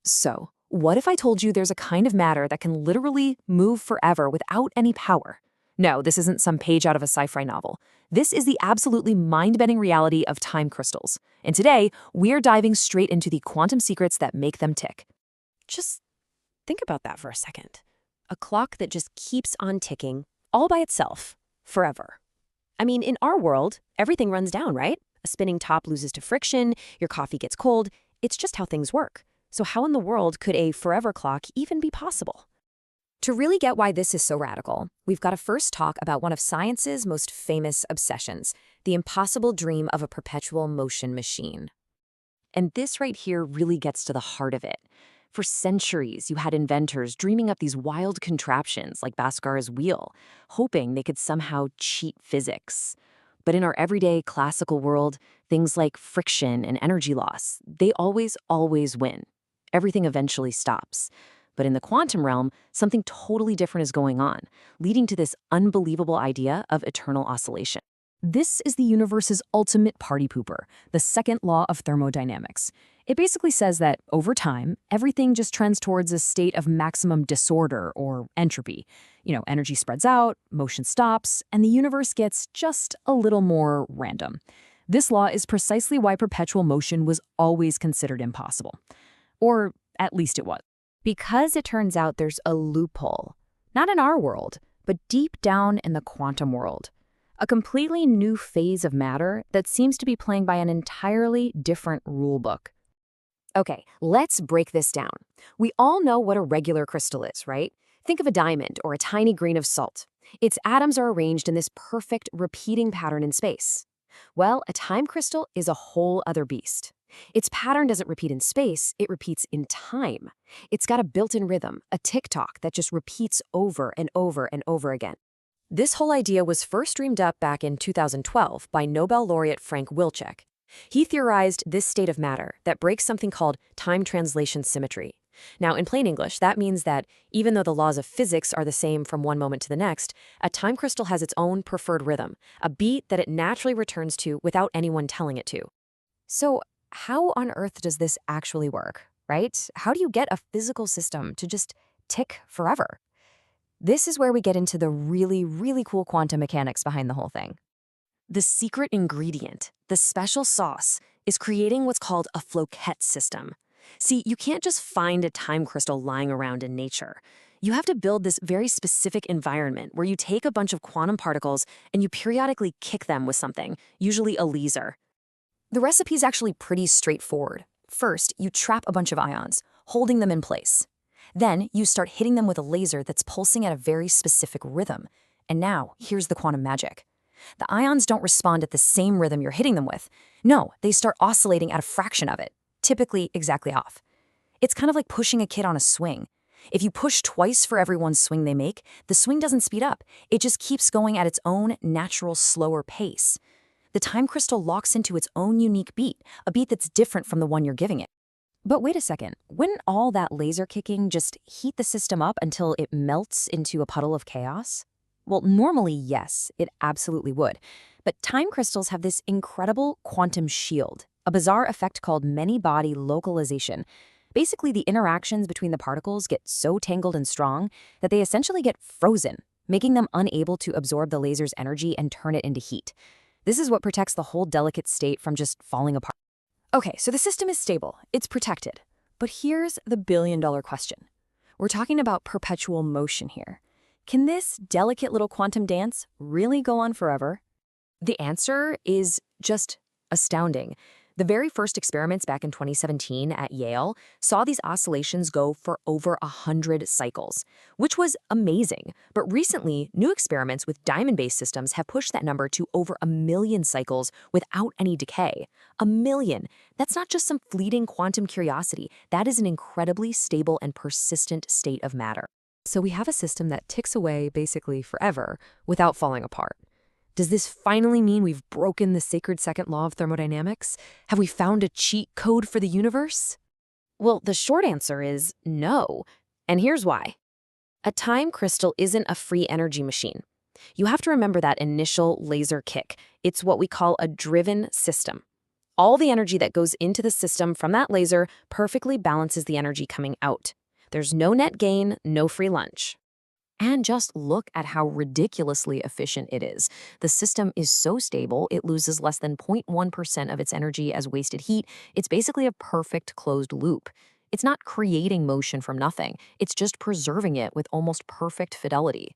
So, what if I told you there's a kind of matter that can literally move forever without any power? No, this isn't some page out of a sci-fi novel. This is the absolutely mind-bending reality of time crystals. And today, we're diving straight into the quantum secrets that make them tick. Just think about that for a second. A clock that just keeps on ticking, all by itself, forever. I mean, in our world, everything runs down, right? A spinning top loses to friction, your coffee gets cold. It's just how things work. So how in the world could a forever clock even be possible? To really get why this is so radical, we've got to first talk about one of science's most famous obsessions, the impossible dream of a perpetual-motion machine. And this right here really gets to the heart of it. For centuries, you had inventors dreaming up these wild contraptions like Bhaskara's wheel, hoping they could somehow cheat physics. But in our everyday classical world, things like friction and energy loss, they always win. Everything eventually stops. But in the quantum realm, something totally different is going on, leading to this unbelievable idea of eternal oscillation. This is the universe's ultimate party pooper, the second law of thermodynamics. It basically says that, over time, everything just trends towards a state of maximum disorder, or entropy. Energy spreads out, motion stops, and the universe gets just a little more random. This law is precisely why perpetual motion was always considered impossible. Or at least it was. Because it turns out there's a loophole. Not in our world, but deep down in the quantum world. A completely new phase of matter that seems to be playing by an entirely different rulebook. Okay, let's break this down. We all know what a regular crystal is, right? Think of a diamond or a tiny grain of salt. Its atoms are arranged in this perfect repeating pattern in space. Well, a time crystal is a whole other beast. Its pattern doesn't repeat in space, it repeats in time. It's got a built-in rhythm, a tick-tock that just repeats over and over and over again. This whole idea was first dreamed up back in 2012 by Nobel laureate Frank Wilczek. He theorized this state of matter that breaks something called time-translation symmetry. Now, in plain English, that means that even though the laws of physics are the same from one moment to the next, a time crystal has its own preferred rhythm, a beat that it naturally returns to without anyone telling it to. So, how on earth does this actually work, right? How do you get a physical system to just tick forever? This is where we get into the really cool quantum mechanics behind the whole thing. The secret ingredient, the special sauce, is creating what's called a Floquet system. See, you can't just find a time crystal lying around in nature. You have to build this very specific environment where you take a bunch of quantum particles and you periodically kick them with something, usually a laser. The recipe is actually pretty straightforward. First, you trap a bunch of ions, holding them in place. Then, you start hitting them with a laser that's pulsing at a very specific rhythm. And now, here's the quantum magic. The ions don't respond at the same rhythm you're hitting them with. No, they start oscillating at a fraction of it, typically exactly off. It's kind of like pushing a kid on a swing. If you push twice for every one swing they make, the swing doesn't speed up. It just keeps going at its own natural, slower pace. The time crystal locks into its own unique beat, a beat that's different from the one you're giving it. But wait a second, wouldn't all that laser kicking just heat the system up until it melts into a puddle of chaos? Well, normally, yes, it absolutely would. But time crystals have this incredible quantum shield, a bizarre effect called many-body localization. Basically, the interactions between the particles get so tangled and strong that they essentially get frozen, making them unable to absorb the laser's energy and turn it into heat. This is what protects the whole delicate state from just falling apart. Okay, so the system is stable, it's protected. But here's the billion-dollar question. We're talking about perpetual motion here. Can this delicate little quantum dance really go on forever? The answer is just astounding. The very first experiments back in 2017 at Yale saw these oscillations go for over 100 cycles, which was amazing. But recently, new experiments with diamond-based systems have pushed that number to over 1 million cycles without any decay. 1 million! That's not just some fleeting quantum curiosity. That is an incredibly stable and persistent state of matter. So we have a system that ticks away basically forever without falling apart. Does this finally mean we've broken the sacred second law of thermodynamics? Have we found a cheat code for the universe? Well, the short answer is no. And here's why. A time crystal isn't a free energy machine. You have to remember that initial laser kick. It's what we call a driven system. All the energy that goes into the system from that laser perfectly balances the energy coming out. There's no net gain, no free lunch. And just look at how ridiculously efficient it is. The system is so stable, it loses less than 0.1% of its energy as wasted heat. It's basically a perfect closed loop. It's not creating motion from nothing. It's just preserving it with almost perfect fidelity.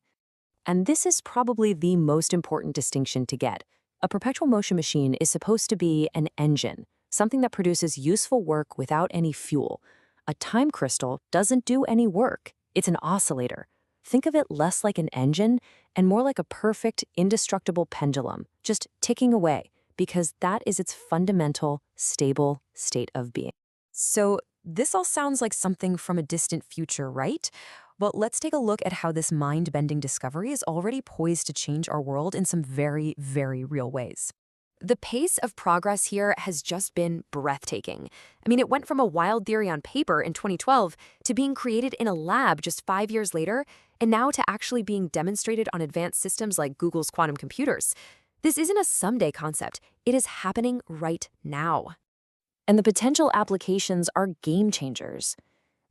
And this is probably the most important distinction to get. A perpetual motion machine is supposed to be an engine, something that produces useful work without any fuel. A time crystal doesn't do any work. It's an oscillator. Think of it less like an engine and more like a perfect, indestructible pendulum, just ticking away, because that is its fundamental, stable state of being. So this all sounds like something from a distant future, right? Well, let's take a look at how this mind-bending discovery is already poised to change our world in some very, very real ways. The pace of progress here has just been breathtaking. I mean, it went from a wild theory on paper in 2012 to being created in a lab just 5 years later, and now to actually being demonstrated on advanced systems like Google's quantum computers. This isn't a someday concept. It is happening right now. And the potential applications are game changers.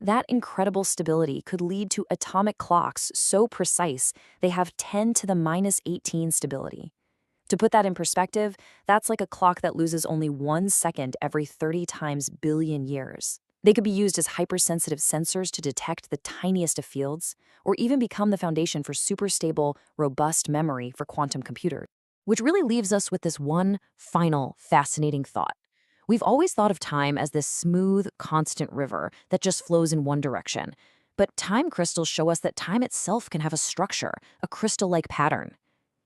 That incredible stability could lead to atomic clocks so precise they have 10 to the minus 18 stability. To put that in perspective, that's like a clock that loses only 1 second every 30 times billion years. They could be used as hypersensitive sensors to detect the tiniest of fields, or even become the foundation for super stable, robust memory for quantum computers. Which really leaves us with this one final fascinating thought. We've always thought of time as this smooth, constant river that just flows in one direction. But time crystals show us that time itself can have a structure, a crystal-like pattern.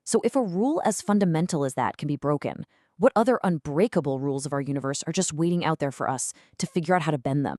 So if a rule as fundamental as that can be broken, what other unbreakable rules of our universe are just waiting out there for us to figure out how to bend them?